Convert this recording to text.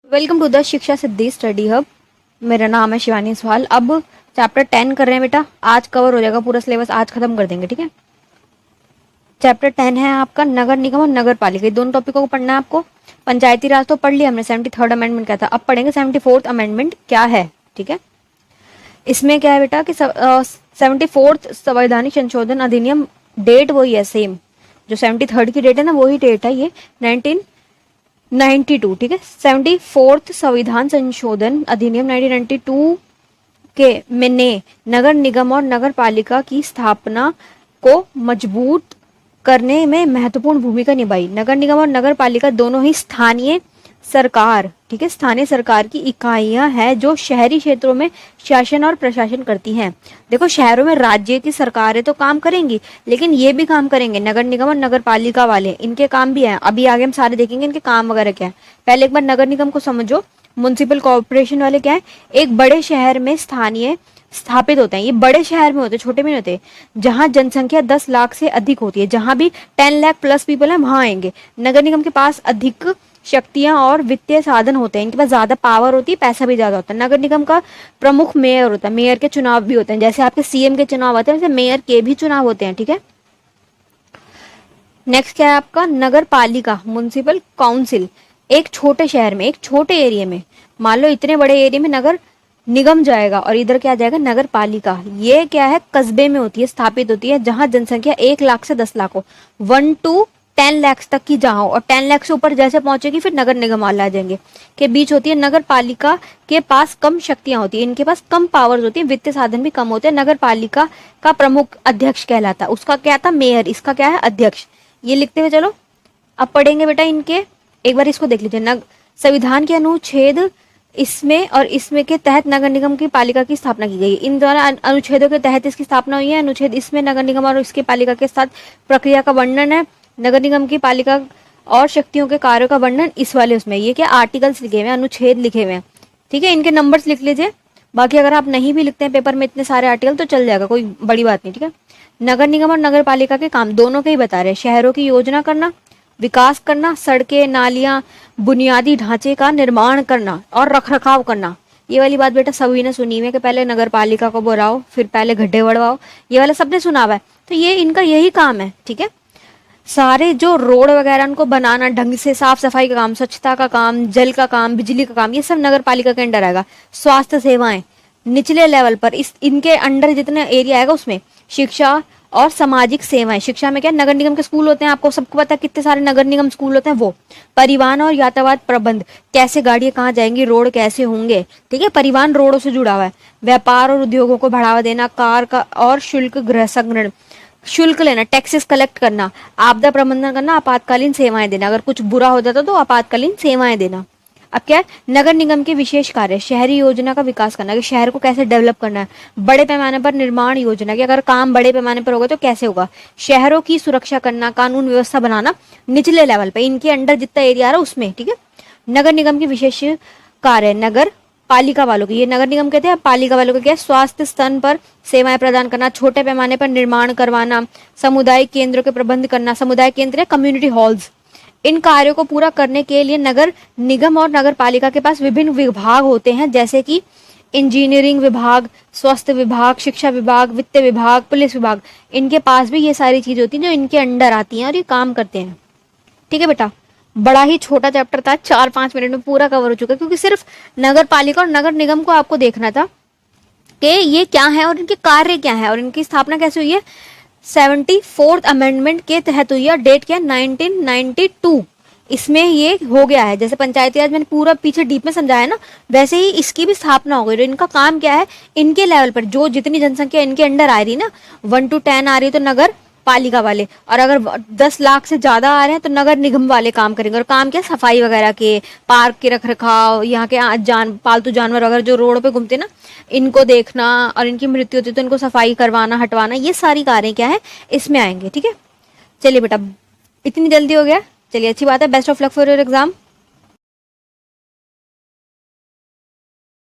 Welcome to the शिक्षा सिद्धि study hub. मेरा नाम है शिवानी सवाल। अब चैप्टर 10 कर रहे हैं बेटा। आज कवर हो जाएगा पूरा सिलेबस, आज खत्म कर देंगे। ठीक है, चैप्टर 10 है आपका नगर निगम और नगर पालिका, दोनों टॉपिकों को पढ़ना है आपको। पंचायती राज तो पढ़ लिया हमने, 73rd अमेंडमेंट क्या था। अब पढ़ेंगे 74th अमेंडमेंट क्या है। ठीक है, इसमें क्या है बेटा कि 74th संवैधानिक संशोधन अधिनियम, डेट वही है सेम, जो 73rd की डेट है ना वही डेट है ये 1992। ठीक है, 74th संविधान संशोधन अधिनियम 1992 के ने नगर निगम और नगर पालिका की स्थापना को मजबूत करने में महत्वपूर्ण भूमिका निभाई। नगर निगम और नगर पालिका दोनों ही स्थानीय सरकार, ठीक है, स्थानीय सरकार की इकाइयां हैं जो शहरी क्षेत्रों में शासन और प्रशासन करती हैं। देखो, शहरों में राज्य की सरकारें तो काम करेंगी, लेकिन ये भी काम करेंगे नगर निगम और नगर पालिका वाले, इनके काम भी हैं। अभी आगे हम सारे देखेंगे इनके काम वगैरह क्या है। पहले एक बार नगर निगम को समझो। म्युनिसिपल कॉर्पोरेशन वाले क्या है, एक बड़े शहर में स्थानीय स्थापित होते हैं। ये बड़े शहर में होते हैं, छोटे में नहीं होते। जहां जनसंख्या 10 लाख से अधिक होती है, जहां भी 10 लाख प्लस पीपल है वहां आएंगे। नगर निगम के पास अधिक शक्तियां और वित्तीय साधन होते हैं, इनके पास ज्यादा पावर होती है, पैसा भी ज्यादा होता है। नगर निगम का प्रमुख मेयर होता है, मेयर के चुनाव भी होते हैं। जैसे आपके सीएम के चुनाव होते हैं, वैसे मेयर के भी चुनाव होते हैं। ठीक है, नेक्स्ट क्या है आपका नगर पालिका, म्युनिसिपल काउंसिल। एक छोटे शहर में, एक छोटे एरिया में, मान लो इतने बड़े एरिया में नगर निगम जाएगा और इधर क्या जाएगा नगर पालिका। ये क्या है, कस्बे में होती है, स्थापित होती है, जहां जनसंख्या 1 लाख से 10 लाख हो, 1 to 10 लाख तक की जहां हो, और 10 लाख से ऊपर जैसे पहुंचेगी फिर नगर निगम वाले आ जाएंगे। के बीच होती है नगर पालिका के पास कम शक्तियां होती है, इनके पास कम पावर्स होती है, वित्तीय साधन भी कम होते हैं। नगर पालिका का प्रमुख अध्यक्ष कहलाता है, उसका क्या था मेयर, इसका क्या है अध्यक्ष। ये लिखते हुए चलो। अब पढ़ेंगे बेटा इनके, एक बार इसको देख लीजिए। संविधान के अनुच्छेद इसमें और इसमें के तहत नगर निगम की पालिका की स्थापना की गई। इन दोनों अनुच्छेदों के तहत इसकी स्थापना हुई है। अनुच्छेद इसमें नगर निगम और इसके पालिका के साथ प्रक्रिया का वर्णन है। नगर निगम की पालिका और शक्तियों के कार्यों का वर्णन इस वाले उसमें। ये क्या आर्टिकल्स लिखे हुए हैं, अनुच्छेद लिखे हुए हैं। ठीक है, इनके नंबर्स लिख लीजिए। बाकी अगर आप नहीं भी लिखते हैं पेपर में इतने सारे आर्टिकल तो चल जाएगा, कोई बड़ी बात नहीं। ठीक है, नगर निगम और नगर पालिका के काम दोनों के ही बता रहे हैं। शहरों की योजना करना, विकास करना, सड़कें नालियां बुनियादी ढांचे का निर्माण करना और रखरखाव करना। ये वाली बात बेटा सभी ने सुनी है कि पहले नगर पालिका को बुलाओ, फिर पहले गड्ढे बढ़वाओ, ये वाला सबने सुना हुआ है। तो ये इनका यही काम है। ठीक है, सारे जो रोड वगैरह उनको बनाना ढंग से, साफ सफाई का काम, स्वच्छता का काम, जल का काम, बिजली का काम, ये सब नगर पालिका के अंडर आएगा। स्वास्थ्य सेवाएं निचले लेवल पर, इस इनके अंडर जितना एरिया आएगा उसमें शिक्षा और सामाजिक सेवाएं। शिक्षा में क्या नगर निगम के स्कूल होते हैं, आपको सबको पता है कितने सारे नगर निगम स्कूल होते हैं वो। परिवहन और यातायात प्रबंध, कैसे गाड़ियां कहाँ जाएंगी, रोड कैसे होंगे। ठीक है, परिवहन रोडों से जुड़ा हुआ है। व्यापार और उद्योगों को बढ़ावा देना, कार का और शुल्क गृह संग्रहण, शुल्क लेना, टैक्सेस कलेक्ट करना, आपदा प्रबंधन करना, आपातकालीन सेवाएं देना, अगर कुछ बुरा हो जाता तो आपातकालीन सेवाएं देना। अब क्या है, नगर निगम के विशेष कार्य, शहरी योजना का विकास करना, कि शहर को कैसे डेवलप करना है, बड़े पैमाने पर निर्माण योजना, कि अगर काम बड़े पैमाने पर होगा तो कैसे होगा, शहरों की सुरक्षा करना, कानून व्यवस्था बनाना निचले लेवल पे, इनके अंडर जितना एरिया आ रहा है उसमें। ठीक है, नगर निगम के विशेष कार्य, नगर पालिका वालों की, ये नगर निगम कहते हैं, पालिका वालों को क्या है, स्वास्थ्य स्तर पर सेवाएं प्रदान करना, छोटे पैमाने पर निर्माण करवाना, सामुदायिक केंद्रों के प्रबंध करना, समुदाय केंद्र कम्युनिटी हॉल्स। इन कार्यों को पूरा करने के लिए नगर निगम और नगर पालिका के पास विभिन्न विभाग होते हैं, जैसे कि इंजीनियरिंग विभाग, स्वास्थ्य विभाग, शिक्षा विभाग, वित्त विभाग, पुलिस विभाग। इनके पास भी ये सारी चीजें होती हैं जो इनके अंडर आती हैं और ये काम करते हैं। ठीक है बेटा, बड़ा ही छोटा चैप्टर था, 4-5 मिनट में पूरा कवर हो चुका है, क्योंकि सिर्फ नगर पालिका और नगर निगम को आपको देखना था कि ये क्या है और इनके कार्य क्या है और इनकी स्थापना कैसे हुई है। 74th अमेंडमेंट के तहत हुई है। डेट क्या है 1992। इसमें ये हो गया है। जैसे पंचायती राज मैंने पूरा पीछे डीप में समझाया ना, वैसे ही इसकी भी स्थापना हो गई। तो इनका काम क्या है, इनके लेवल पर जो जितनी जनसंख्या इनके अंडर आ रही ना, 1 to 10 आ रही तो नगर पालिका वाले, और अगर 10 लाख से ज्यादा आ रहे हैं तो नगर निगम वाले काम करेंगे। और काम क्या, सफाई वगैरह के, पार्क के रख रखाव, यहाँ के पालतू जानवर वगैरह जो रोड पे घूमते ना, इनको देखना, और इनकी मृत्यु होती है तो इनको सफाई करवाना, हटवाना, ये सारी कार्य क्या है इसमें आएंगे। ठीक है, चलिए बेटा, इतनी जल्दी हो गया, चलिए अच्छी बात है। Best of luck for your exam.